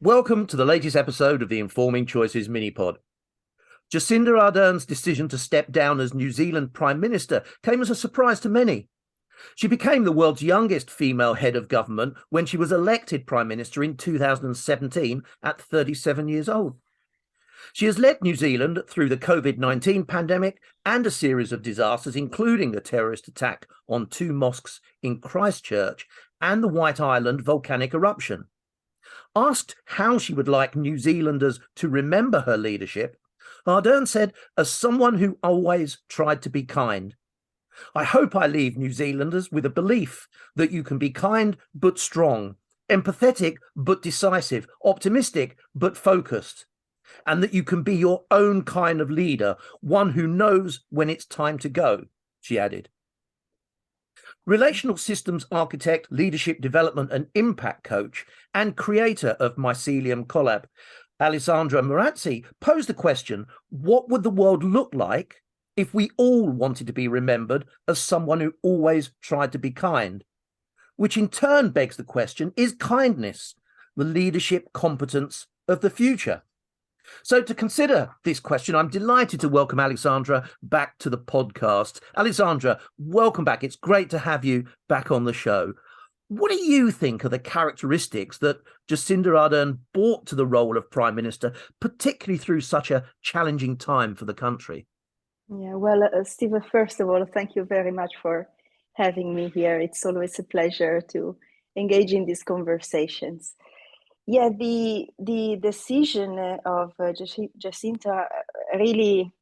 Welcome to the latest episode of the Informing Choices mini-pod. Jacinda Ardern's decision to step down as New Zealand Prime Minister came as a surprise to many. She became the world's youngest female head of government when she was elected Prime Minister in 2017 at 37 years old. She has led New Zealand through the COVID-19 pandemic and a series of disasters, including the terrorist attack on 2 mosques in Christchurch and the White Island volcanic eruption. Asked how she would like New Zealanders to remember her leadership, Ardern said, "As someone who always tried to be kind. I hope I leave New Zealanders with a belief that you can be kind but strong, empathetic but decisive, optimistic but focused, and that you can be your own kind of leader, one who knows when it's time to go," she added. Relational systems architect, leadership development and impact coach, and creator of Mycelium Collab, Alessandra Marazzi, posed the question, what would the world look like if we all wanted to be remembered as someone who always tried to be kind? Which in turn begs the question, is kindness the leadership competence of the future? So to consider this question, I'm delighted to welcome Alessandra back to the podcast. Alessandra, welcome back. It's great to have you back on the show. What do you think are the characteristics that Jacinda Ardern brought to the role of Prime Minister, particularly through such a challenging time for the country? Yeah, well, Steve, first of all, thank you very much for having me here. It's always a pleasure to engage in these conversations. Yeah, the decision of Jacinta really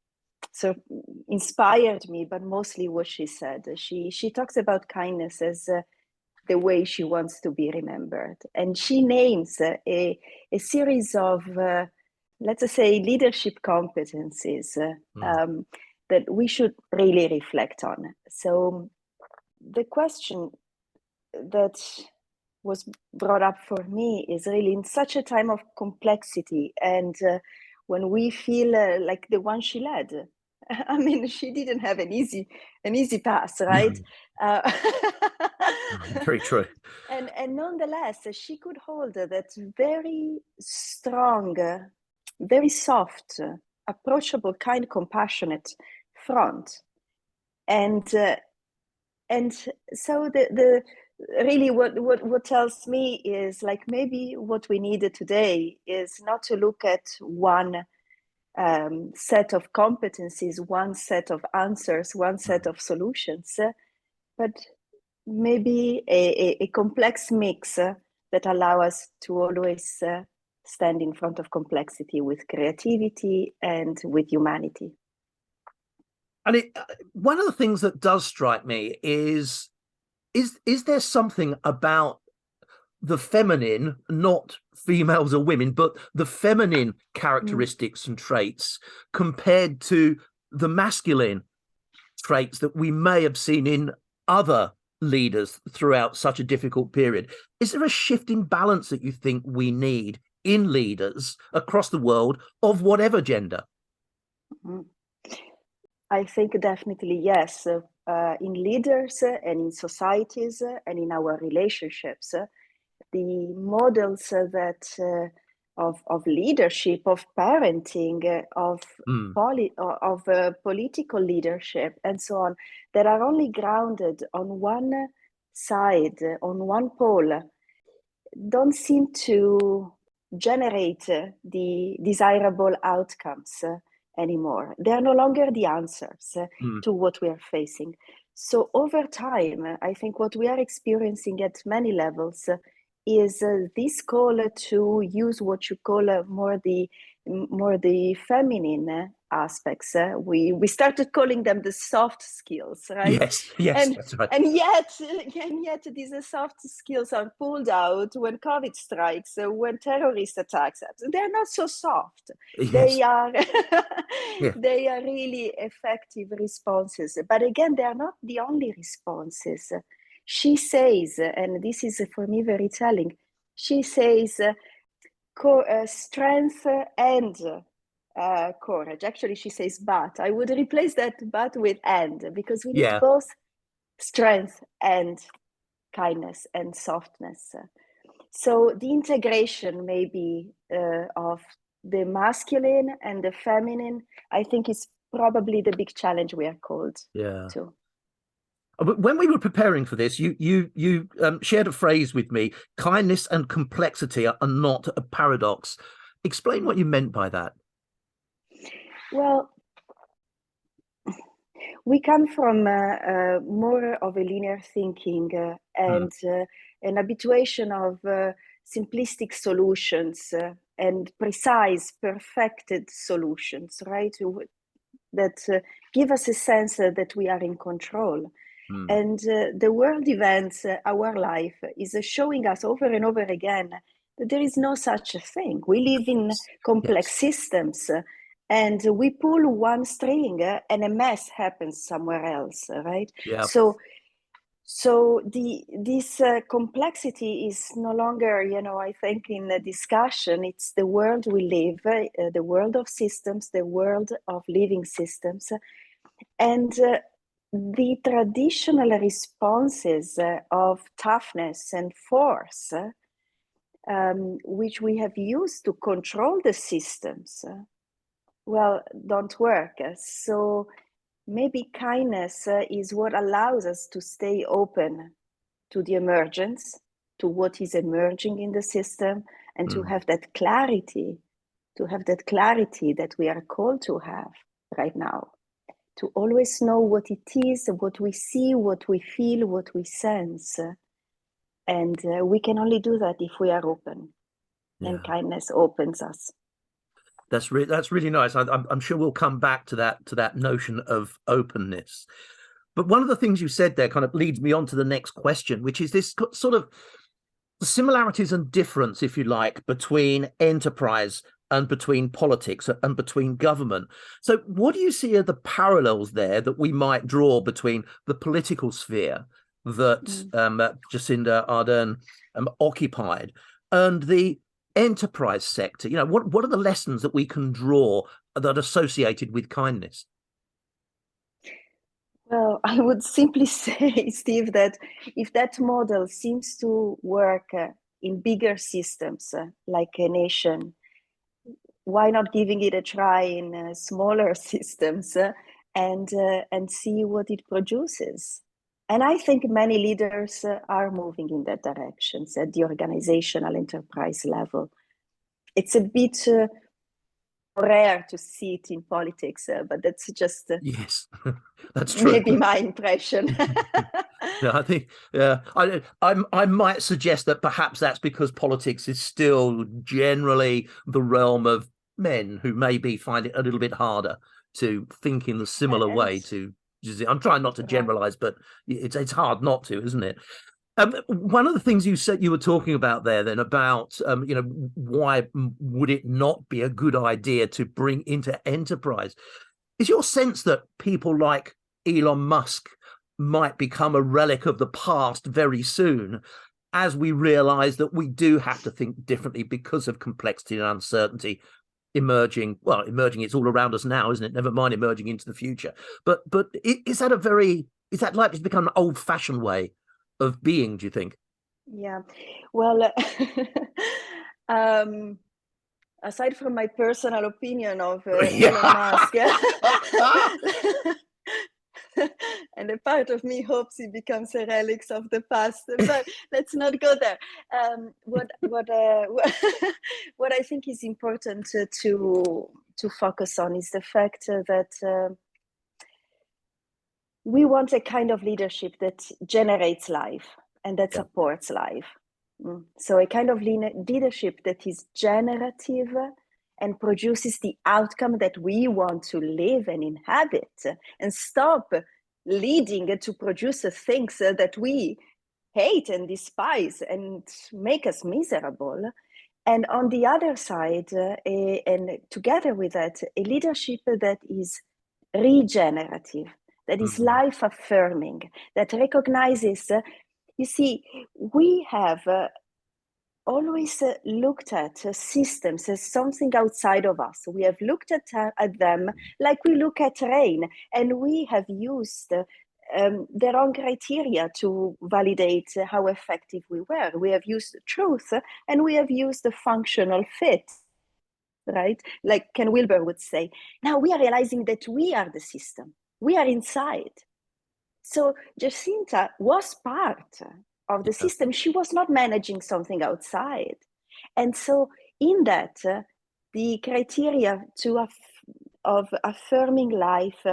sort of inspired me, but mostly what she said. She talks about kindness as the way she wants to be remembered, and she names a series of let's say leadership competencies that we should really reflect on. So the question that was brought up for me is really in such a time of complexity and when we feel like the one she led. I mean, she didn't have an easy pass, right? Very true. And nonetheless, she could hold that very strong, very soft, approachable, kind, compassionate front. And so the really what tells me is like maybe what we needed today is not to look at one set of competencies, one set of answers, one set of solutions, but maybe a complex mix that allow us to always stand in front of complexity with creativity and with humanity. And one of the things that does strike me is there something about the feminine, not females or women, but the feminine characteristics and traits compared to the masculine traits that we may have seen in other leaders throughout such a difficult period? Is there a shift in balance that you think we need in leaders across the world of whatever gender? I think definitely yes. In leaders and in societies and in our relationships, the models that of leadership, of parenting, of political leadership, and so on, that are only grounded on one side, on one pole, don't seem to generate the desirable outcomes anymore. They are no longer the answers to what we are facing. So over time, I think what we are experiencing at many levels is this call to use what you call more the feminine aspects. We started calling them the soft skills, right? Yes, that's right. And yet these soft skills are pulled out when COVID strikes, when terrorist attacks happen. They're not so soft. Yes. They are they are really effective responses. But again, they are not the only responses. She says, and this is for me very telling, she says strength and courage. Actually, she says but. I would replace that but with and, because we need both strength and kindness and softness. So the integration maybe of the masculine and the feminine, I think, is probably the big challenge we are called to. When we were preparing for this, you shared a phrase with me: kindness and complexity are not a paradox. Explain what you meant by that. Well, we come from more of a linear thinking and an habituation of simplistic solutions and precise, perfected solutions, right? That give us a sense that we are in control. And the world events, our life, is showing us over and over again that there is no such a thing. We live in complex systems, and we pull one string and a mess happens somewhere else, right? Yeah. So this complexity is no longer, I think, in the discussion. It's the world we live, the world of systems, the world of living systems. And the traditional responses of toughness and force, which we have used to control the systems, don't work. So maybe kindness is what allows us to stay open to the emergence, to what is emerging in the system, and to have that clarity, that we are called to have right now. To always know what it is, what we see, what we feel, what we sense. And we can only do that if we are open. And kindness opens us. That's really nice. I'm sure we'll come back to that notion of openness. But one of the things you said there kind of leads me on to the next question, which is this sort of similarities and difference, if you like, between enterprise and between politics and between government. So what do you see are the parallels there that we might draw between the political sphere that Jacinda Ardern occupied and the enterprise sector? What are the lessons that we can draw that are associated with kindness? Well, I would simply say, Steve, that if that model seems to work in bigger systems like a nation, why not giving it a try in smaller systems and see what it produces? And I think many leaders are moving in that direction at the organizational enterprise level. It's a bit rare to see it in politics, but that's just yes, that's true. Maybe my impression. No, I think I might suggest that perhaps that's because politics is still generally the realm of men who maybe find it a little bit harder to think in the similar way to. I'm trying not to generalize, but it's hard not to, isn't it? One of the things you said you were talking about there then about, why would it not be a good idea to bring into enterprise? Is your sense that people like Elon Musk might become a relic of the past very soon as we realize that we do have to think differently because of complexity and uncertainty emerging? Well, it's all around us now, isn't it? Never mind emerging into the future. But is that likely to become an old-fashioned way of being, do you think? Yeah, well, aside from my personal opinion of Elon Musk, and a part of me hopes he becomes a relic of the past, but let's not go there. What I think is important to focus on is the fact that we want a kind of leadership that generates life and that supports life. So a kind of leadership that is generative and produces the outcome that we want to live and inhabit, and stop leading to produce things that we hate and despise and make us miserable. And on the other side, and together with that, a leadership that is regenerative, that is life affirming, that recognizes, you see, we have always looked at systems as something outside of us. We have looked at them like we look at rain, and we have used their own criteria to validate how effective we were. We have used truth and we have used the functional fit, right? Like Ken Wilber would say, now we are realizing that we are the system, we are inside. So Jacinta was part of the system. She was not managing something outside. And so in that, the criteria of affirming life,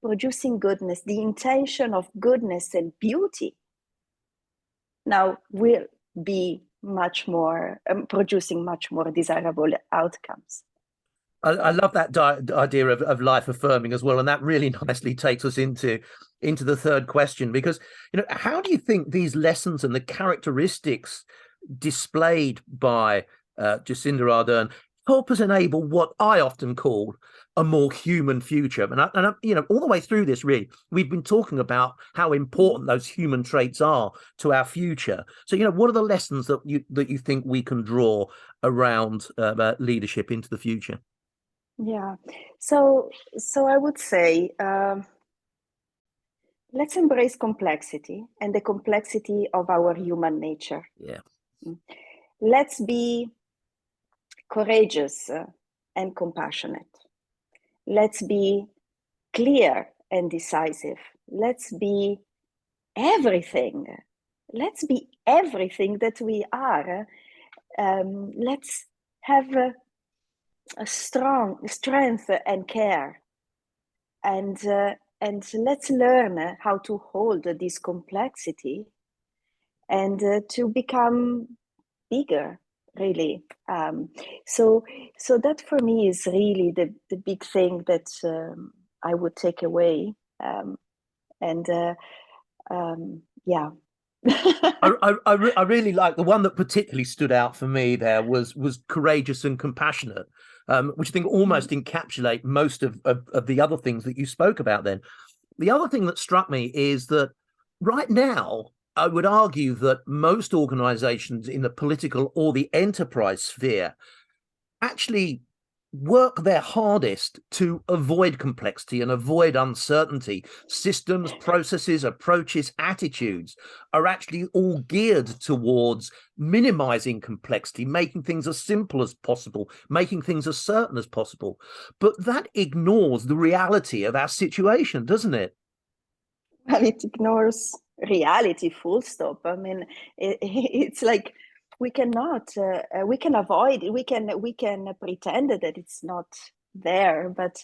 producing goodness, the intention of goodness and beauty now will be much more, producing much more desirable outcomes. I love that idea of life affirming as well. And that really nicely takes us into the third question, because, how do you think these lessons and the characteristics displayed by Jacinda Ardern help us enable what I often call a more human future? And all the way through this, really, we've been talking about how important those human traits are to our future. So, what are the lessons that you think we can draw around leadership into the future? Yeah, so I would say let's embrace complexity and the complexity of our human nature. Yeah. Let's be courageous and compassionate. Let's be clear and decisive. Let's be everything. Let's be everything that we are. Let's have a strong strength and care, and let's learn how to hold this complexity and to become bigger, really. So that for me is really the big thing that I would take away. Yeah. I really like the one that particularly stood out for me there was courageous and compassionate, which I think almost encapsulate most of the other things that you spoke about then. The other thing that struck me is that right now, I would argue that most organizations in the political or the enterprise sphere actually work their hardest to avoid complexity and avoid uncertainty. Systems, processes, approaches, attitudes are actually all geared towards minimizing complexity, making things as simple as possible, making things as certain as possible. But that ignores the reality of our situation, doesn't it? Well, it ignores reality, full stop. I mean, it's like we cannot, we can avoid, we can pretend that it's not there, but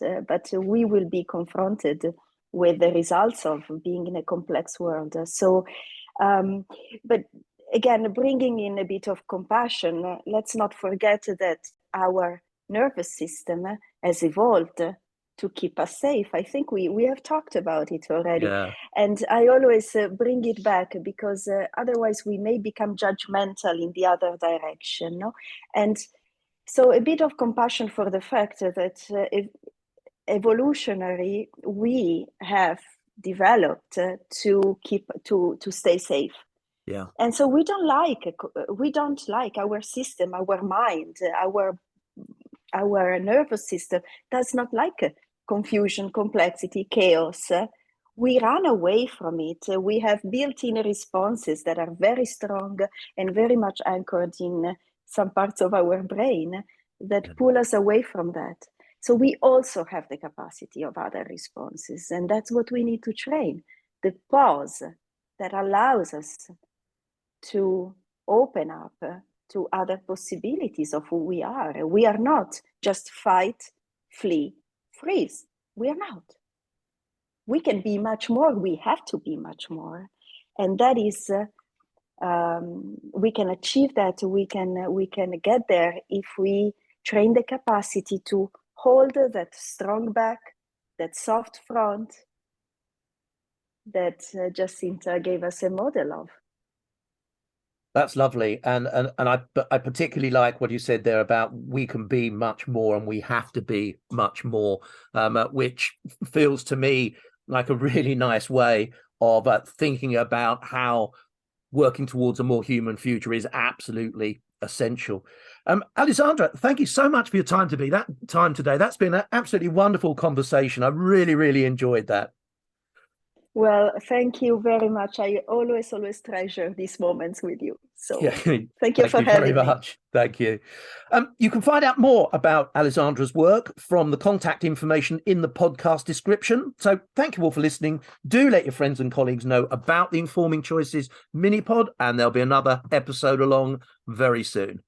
we will be confronted with the results of being in a complex world. So, but again, bringing in a bit of compassion, let's not forget that our nervous system has evolved to keep us safe. I think we have talked about it already. Yeah. And I always bring it back because otherwise we may become judgmental in the other direction. No? And so a bit of compassion for the fact that evolutionary, we have developed to stay safe. Yeah. And so we don't like our system, our mind, our nervous system does not like confusion, complexity, chaos. We run away from it. We have built-in responses that are very strong and very much anchored in some parts of our brain that pull us away from that. So we also have the capacity of other responses, and that's what we need to train. The pause that allows us to open up to other possibilities of who we are. We are not just fight, flee, freeze. We are not. We can be much more. We have to be much more. And that is, we can achieve that. We can get there if we train the capacity to hold that strong back, that soft front that Jacinta gave us a model of. That's lovely, and I particularly like what you said there about we can be much more and we have to be much more, which feels to me like a really nice way of thinking about how working towards a more human future is absolutely essential. Alessandra, thank you so much for your time today. That's been an absolutely wonderful conversation. I really, really enjoyed that. Well, thank you very much. I always treasure these moments with you. Yeah, So thank you thank for you very having me. much. Thank you. You can find out more about Alessandra's work from the contact information in the podcast description. So thank you all for listening. Do let your friends and colleagues know about the Informing Choices mini pod, and there'll be another episode along very soon.